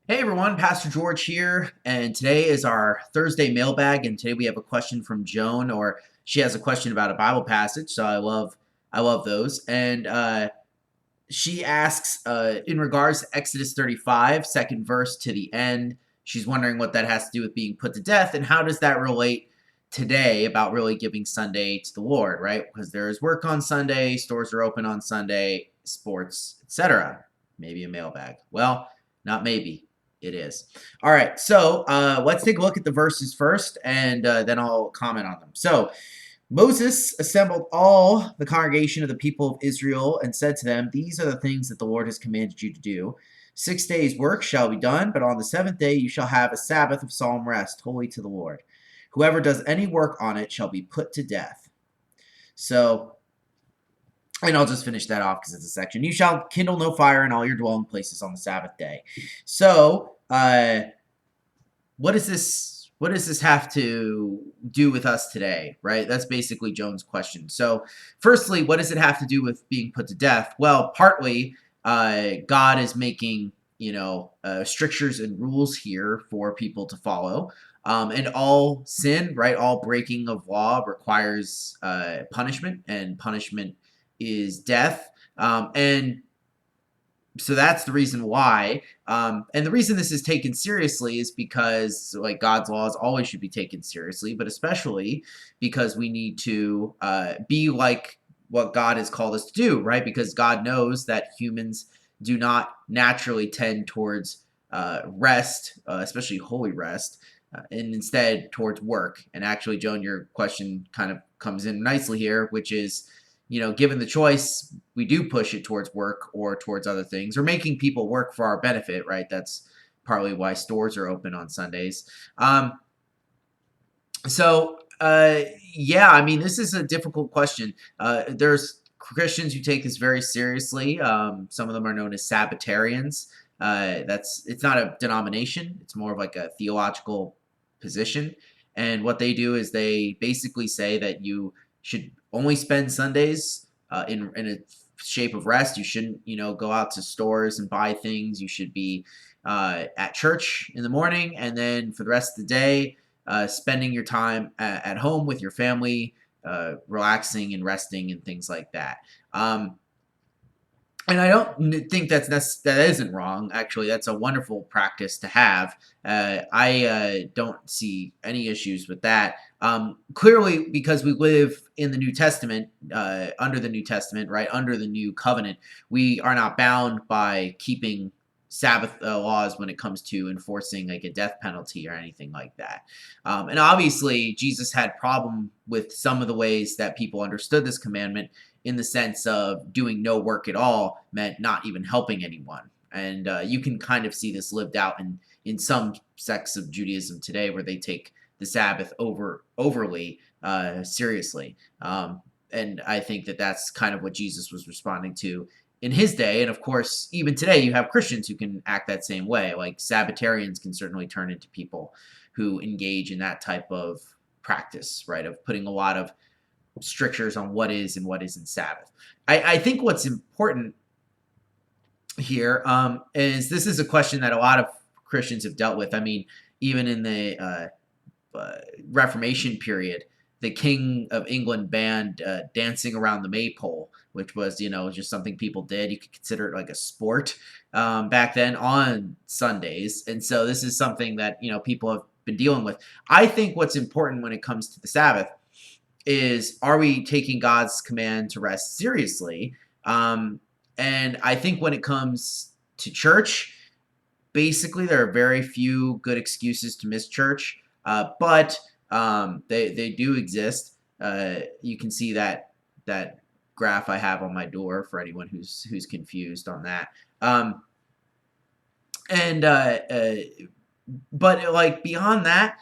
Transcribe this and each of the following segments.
Hey everyone, Pastor George here, and today is our Thursday mailbag, and today we have a question from Joan, or she has a question about a Bible passage, so I love those. And she asks, in regards to Exodus 35, second verse to the end, she's wondering what that has to do with being put to death, and how does that relate today about really giving Sunday to the Lord, right? Because there is work on Sunday, stores are open on Sunday, sports, etc. Maybe a mailbag. Well, not maybe. It is. All right, so let's take a look at the verses first, and then I'll comment on them. So, Moses assembled all the congregation of the people of Israel and said to them, These are the things that the Lord has commanded you to do. 6 days' work shall be done, but on the seventh day you shall have a Sabbath of solemn rest, holy to the Lord. Whoever does any work on it shall be put to death. So, and I'll just finish that off because it's a section. You shall kindle no fire in all your dwelling places on the Sabbath day. So, what does this have to do with us today, right? That's basically Joan's question. So firstly, what does it have to do with being put to death? Well, partly God is making strictures and rules here for people to follow, and all sin, right, all breaking of law requires punishment, and punishment is death. And so that's the reason why. And the reason this is taken seriously is because, like, God's laws always should be taken seriously, but especially because we need to be like what God has called us to do, right? Because God knows that humans do not naturally tend towards rest, especially holy rest, and instead towards work. And actually, Joan, your question kind of comes in nicely here, which is, given the choice, we do push it towards work or towards other things, or making people work for our benefit, right? That's partly why stores are open on Sundays. Yeah, I mean, this is a difficult question. There's Christians who take this very seriously. Some of them are known as Sabbatarians. It's not a denomination; it's more of like a theological position. And what they do is they basically say that you should only spend Sundays in a shape of rest. You shouldn't, go out to stores and buy things. You should be at church in the morning, and then for the rest of the day, spending your time at home with your family, relaxing and resting and things like that. And I don't think that isn't wrong. Actually, that's a wonderful practice to have. I don't see any issues with that. Clearly, because we live in the New Testament, under the New Testament, right, under the New Covenant, we are not bound by keeping Sabbath laws when it comes to enforcing like a death penalty or anything like that. And obviously, Jesus had problem with some of the ways that people understood this commandment, in the sense of doing no work at all meant not even helping anyone. And you can kind of see this lived out in some sects of Judaism today, where they take the Sabbath overly seriously. And I think that that's kind of what Jesus was responding to in his day. And of course, even today, you have Christians who can act that same way. Like Sabbatarians can certainly turn into people who engage in that type of practice, right? Of putting a lot of strictures on what is and what isn't Sabbath. I think what's important here is this is a question that a lot of Christians have dealt with. I mean, even in the Reformation period, the King of England banned dancing around the maypole, which was, just something people did. You could consider it like a sport back then on Sundays. And so this is something that, people have been dealing with. I think what's important when it comes to the Sabbath is, are we taking God's command to rest seriously? And I think when it comes to church, basically there are very few good excuses to miss church, but they do exist. You can see that graph I have on my door for anyone who's confused on that. And But like beyond that,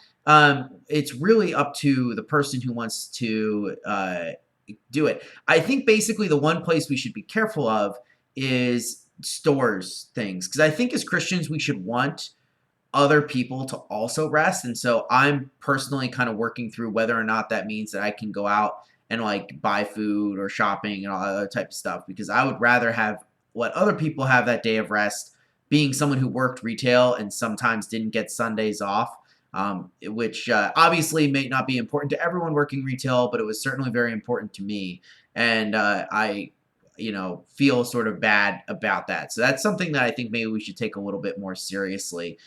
it's really up to the person who wants to do it. I think basically the one place we should be careful of is stores things, because I think as Christians we should want other people to also rest. And so I'm personally kind of working through whether or not that means that I can go out and like buy food or shopping and all that other type of stuff, because I would rather have let other people have that day of rest being someone who worked retail and sometimes didn't get Sundays off, which obviously may not be important to everyone working retail, but it was certainly very important to me. And I, feel sort of bad about that. So that's something that I think maybe we should take a little bit more seriously,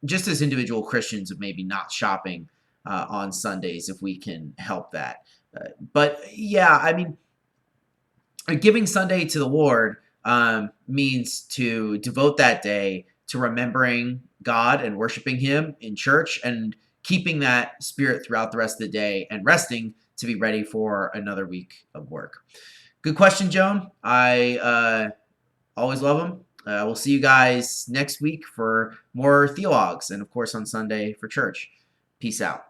just as individual Christians of maybe not shopping on Sundays if we can help that. But yeah, I mean, giving Sunday to the Lord means to devote that day to remembering God and worshiping Him in church and keeping that spirit throughout the rest of the day and resting to be ready for another week of work. Good question, Joan. I always love them. We'll see you guys next week for more Theologs and, of course, on Sunday for church. Peace out.